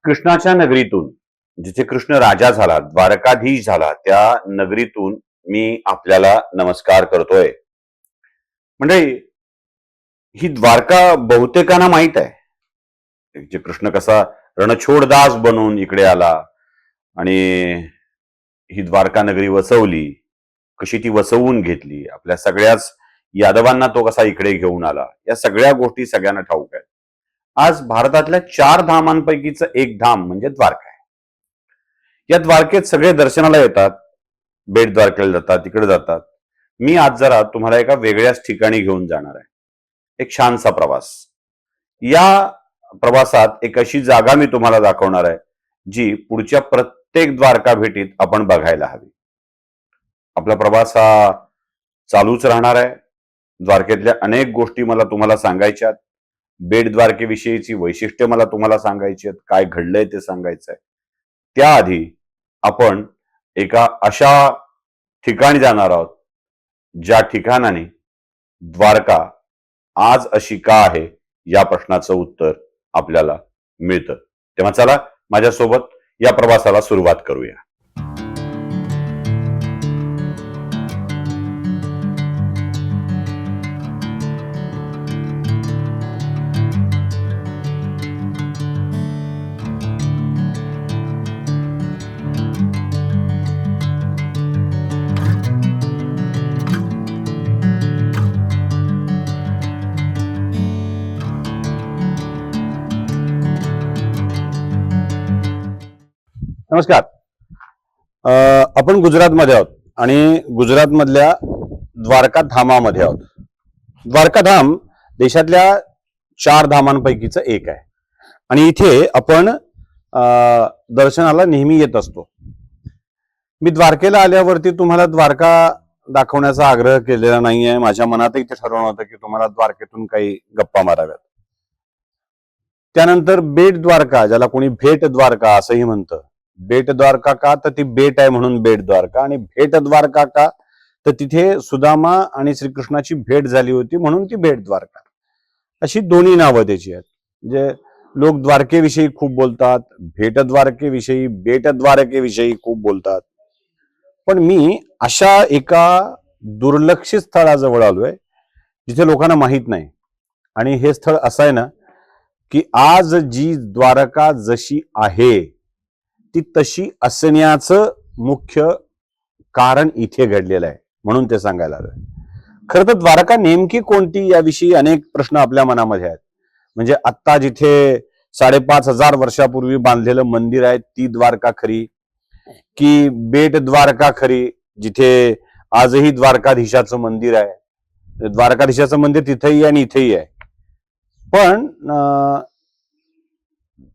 कृष्णाच्या नगरीतून, जिथे कृष्ण राजा झाला, द्वारकाधीश झाला, त्या नगरीतून मी आपल्याला नमस्कार करतोय. म्हणजे ही द्वारका बहुतेकांना माहित आहे. जे कृष्ण कसा रणछोडदास बनून इकडे आला आणि ही द्वारका नगरी वसवली, कशी ती वसवून घेतली, आपल्या सगळ्याच यादवांना तो कसा इकडे घेऊन आला, या सगळ्या गोष्टी सगळ्यांना ठाऊक आहेत. आज भारतातल्या 4 धामांपैकीचं एक धाम म्हणजे द्वारका आहे. या द्वारकेत सगळे दर्शनाला येतात, बेट द्वारकेला जातात, तिकडे जातात. मी आज जरा तुम्हाला एका वेगळ्याच ठिकाणी घेऊन जाणार आहे. एक छानसा प्रवास. या प्रवासात एक अशी जागा मी तुम्हाला दाखवणार आहे जी पुढच्या प्रत्येक द्वारका भेटीत आपण बघायला हवी. आपला प्रवास हा चालूच राहणार आहे. द्वारकेतल्या अनेक गोष्टी मला तुम्हाला सांगायच्यात. बेट द्वारकेविषयीची वैशिष्ट्य मला तुम्हाला सांगायची आहेत, काय घडलंय ते सांगायचं आहे. त्याआधी आपण एका अशा ठिकाणी जाणार आहोत ज्या ठिकाणाने द्वारका आज अशी का आहे या प्रश्नाचं उत्तर आपल्याला मिळतं. तेव्हा चला माझ्यासोबत या प्रवासाला सुरुवात करूया. नमस्कार. आपण गुजरातमध्ये आहोत आणि गुजरातमधल्या द्वारका धामामध्ये आहोत. द्वारका धाम देशातल्या 4 धामांपैकीचं एक आहे आणि इथे आपण दर्शनाला नेहमी येत असतो. मी द्वारकेला आल्यावरती तुम्हाला द्वारका दाखवण्याचा आग्रह केलेला नाहीये. माझ्या मनात इथे ठरवलं होतं की तुम्हाला द्वारकेतून काही गप्पा माराव्यात. त्यानंतर बेट द्वारका, ज्याला कोणी भेट द्वारका असंही म्हणतं. बेट द्वारका का, तर ती बेट आहे म्हणून बेट द्वारका, आणि भेट द्वारका का, तर तिथे सुदामा आणि श्रीकृष्णाची भेट झाली होती म्हणून ती भेट द्वारका. अशी दोन्ही नावं त्याची आहेत. म्हणजे लोक द्वारकेविषयी खूप बोलतात, भेट द्वारकेविषयी, बेट द्वारकेविषयी खूप बोलतात. पण मी अशा एका दुर्लक्षित स्थळाजवळ आलोय जिथे लोकांना माहित नाही. आणि हे स्थळ असं आहे ना की आज जी द्वारका जशी आहे ती तशी असण्याचं मुख्य कारण इथे घडलेलं आहे, म्हणून ते सांगायला आलोय. खरं तर द्वारका नेमकी कोणती याविषयी अनेक प्रश्न आपल्या मनामध्ये आहेत. म्हणजे आत्ता जिथे 5,500 वर्षापूर्वी बांधलेलं मंदिर आहे ती द्वारका खरी, की बेट द्वारका खरी, जिथे आजही द्वारकाधीशाचं मंदिर आहे. द्वारकाधीशाचं मंदिर तिथेही आहे आणि इथेही आहे. पण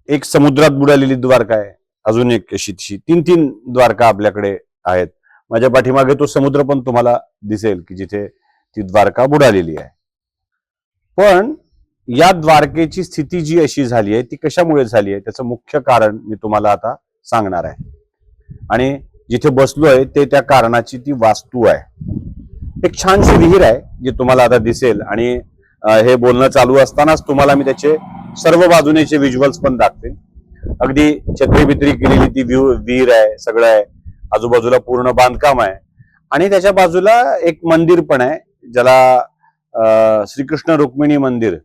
एक समुद्रात बुडालेली द्वारका आहे, अजून एक अशी 3 द्वारका आपल्याकडे आहेत. माझ्या पाठीमागे तो समुद्र पण तुम्हाला दिसेल की जिथे ती द्वारका बुडालेली आहे. पण या द्वारकेची स्थिती जी अशी झाली आहे ती कशामुळे झाली आहे त्याचं मुख्य कारण मी तुम्हाला आता सांगणार आहे. आणि जिथे बसलोय ते त्या कारणाची ती वास्तू आहे. एक छानशी विहीर आहे जी तुम्हाला आता दिसेल, आणि हे बोलणं चालू असतानाच तुम्हाला मी त्याचे सर्व बाजूनेचे व्हिज्युअल्स पण दाखवेन. अगदी छत्री बित्री केलेली ती विहीर आहे, सगळं आहे. आजूबाजूला पूर्ण बांधकाम आहे आणि त्याच्या बाजूला एक मंदिर पण आहे ज्याला श्रीकृष्ण रुक्मिणी मंदिर,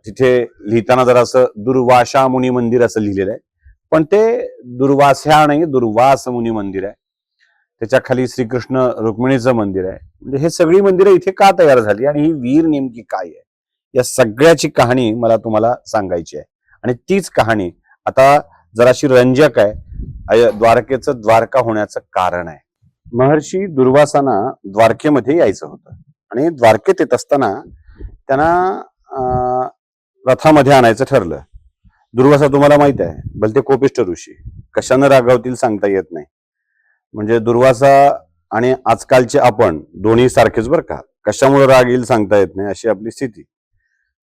तिथे लिहिताना जरा असं दुर्वासा मुनी मंदिर असं लिहिलेलं आहे, पण ते दुर्वासा नाही, दुर्वास मुनी मंदिर आहे. त्याच्या खाली श्रीकृष्ण रुक्मिणीचं मंदिर आहे. म्हणजे हे सगळी मंदिरं इथे का तयार झाली आणि ही विहीर नेमकी काय आहे या सगळ्याची कहाणी मला तुम्हाला सांगायची आहे. आणि तीच कहाणी आता जराशी रंजक आहे. द्वारकेचं द्वारका होण्याचं कारण आहे. महर्षी दुर्वासांना द्वारकेमध्ये यायचं होतं आणि द्वारकेत येत असताना त्यांना रथामध्ये आणायचं ठरलं. दुर्वासा तुम्हाला माहित आहे, भलते कोपिष्ठ ऋषी, कशानं रागावतील सांगता येत नाही. म्हणजे दुर्वासा आणि आजकालचे आपण दोन्ही सारखेच बरं का, कशामुळे राग येईल सांगता येत नाही अशी आपली स्थिती.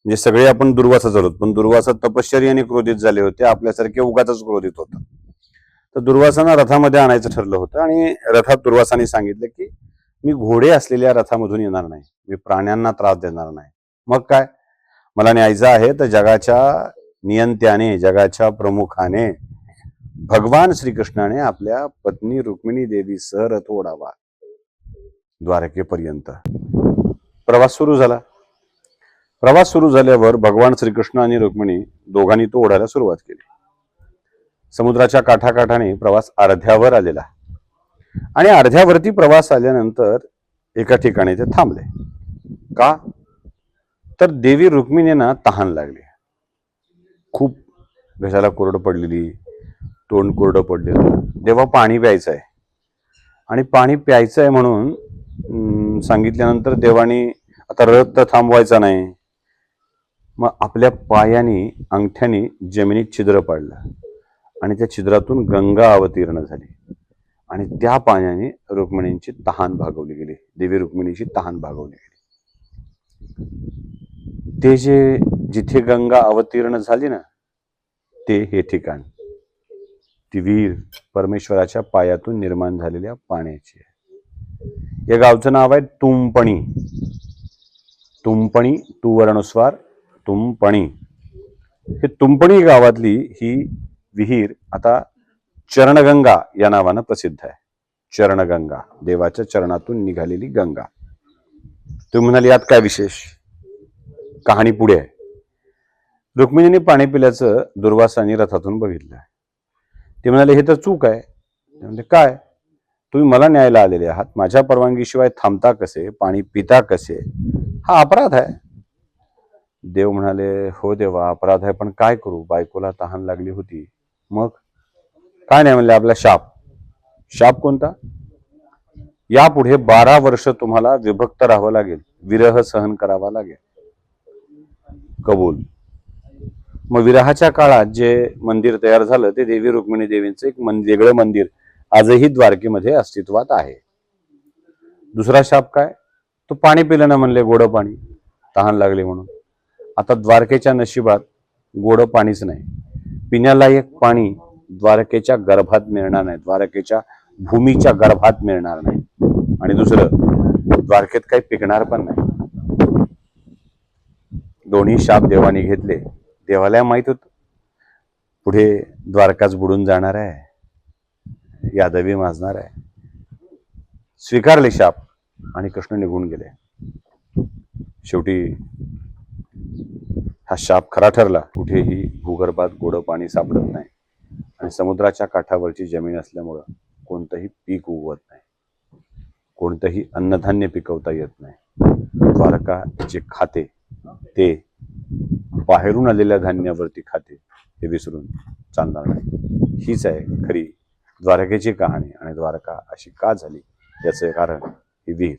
म्हणजे सगळे आपण दुर्वासाच आहोत, पण दुर्वासा तपश्चर्याने क्रोधित झाले होते, आपल्यासारखे उगाचच क्रोधित होतं. तर दुर्वासांना रथामध्ये आणायचं ठरलं होतं आणि रथात दुर्वासाने सांगितलं की मी घोडे असलेल्या रथामधून येणार नाही, मी प्राण्यांना त्रास देणार नाही. मग काय, मला न्यायचं आहे तर जगाच्या नियंत्याने, जगाच्या प्रमुखाने, भगवान श्रीकृष्णाने आपल्या पत्नी रुक्मिणी देवीसह रथ ओढावा द्वारकेपर्यंत. प्रवास सुरू झाला. प्रवास सुरू झाल्यावर भगवान श्रीकृष्ण आणि रुक्मिणी दोघांनी तो ओढायला सुरुवात केली. समुद्राच्या काठाकाठाने प्रवास अर्ध्यावर आलेला आणि अर्ध्यावरती प्रवास आल्यानंतर एका ठिकाणी ते थांबले. का? तर देवी रुक्मिणींना तहान लागली. खूप घशाला कोरडं पडलेली, तोंड कोरडं पडलेलं. देवा पाणी प्यायचं आहे आणि पाणी प्यायचं आहे म्हणून सांगितल्यानंतर देवानी आता रथ तर थांबवायचा नाही. मग आपल्या पायाने, अंगठ्याने जमिनीत छिद्र पाडलं आणि त्या छिद्रातून गंगा अवतीर्ण झाली आणि त्या पाण्याने रुक्मिणींची तहान भागवली गेली. देवी रुक्मिणीची तहान भागवली गेली. ते जिथे गंगा अवतीर्ण झाली ना, ते हे ठिकाण, ती विहीर परमेश्वराच्या पायातून निर्माण झालेल्या पाण्याची आहे. या गावचं नाव आहे तुंपणी. तुंपणी, तू वर्णस्वार, तुंपणी. हे तुंपणी गावातली ही विहीर आता चरणगंगा या नावानं प्रसिद्ध आहे. चरणगंगा, देवाच्या चरणातून निघालेली गंगा. तुम्ही म्हणाल यात काय विशेष? कहाणी पुढे आहे. रुक्मिणीने पाणी पिल्याचं दुर्वासाने रथातून बघितलं. ते म्हणाले हे तर चूक आहे. ते म्हणले काय? तुम्ही मला न्यायला आलेले आहात, माझ्या परवानगीशिवाय थांबता कसे, पाणी पिता कसे? हा अपराध आहे. देव म्हणाले हो देवा, अपराध आहे, पण काय करू, बायकोला तहान लागली होती. मग काय नाही म्हणले, आपला शाप. शाप कोणता? यापुढे 12 वर्ष तुम्हाला विभक्त राहावं लागेल, विरह सहन करावा लागेल. कबूल. मग विरहाच्या काळात जे मंदिर तयार झालं ते देवी रुक्मिणी देवींचं एक वेगळं मंदिर आजही द्वारकेमध्ये अस्तित्वात आहे. दुसरा शाप काय? तो पाणी पिलं ना म्हणले, गोड पाणी, तहान लागली म्हणून. आता द्वारकेच्या नशिबात गोड पाणीच नाही. पिण्यालायक पाणी द्वारकेच्या गर्भात मिळणार नाही, द्वारकेच्या भूमीच्या गर्भात मिळणार नाही. आणि दुसरं, द्वारकेत काही पिकणार पण नाही. दोन्ही शाप देवाने घेतले. देवाला माहित होत पुढे द्वारकाच बुडून जाणार आहे, यादवी माजणार आहे. स्वीकारले शाप आणि कृष्ण निघून गेले. शेवटी हा शाप खरा ठरला. कुठेही भूगर्भात गोड पाणी सापडत नाही आणि समुद्राच्या काठावरची जमीन असल्यामुळं कोणतंही पीक उगवत नाही, कोणतंही अन्नधान्य पिकवता येत नाही. द्वारका जे खाते ते बाहेरून आलेल्या धान्यावरती खाते, हे विसरून चालणार नाही. हीच आहे खरी द्वारकेची कहाणी. आणि द्वारका अशी का झाली याचं कारण ही विहीर.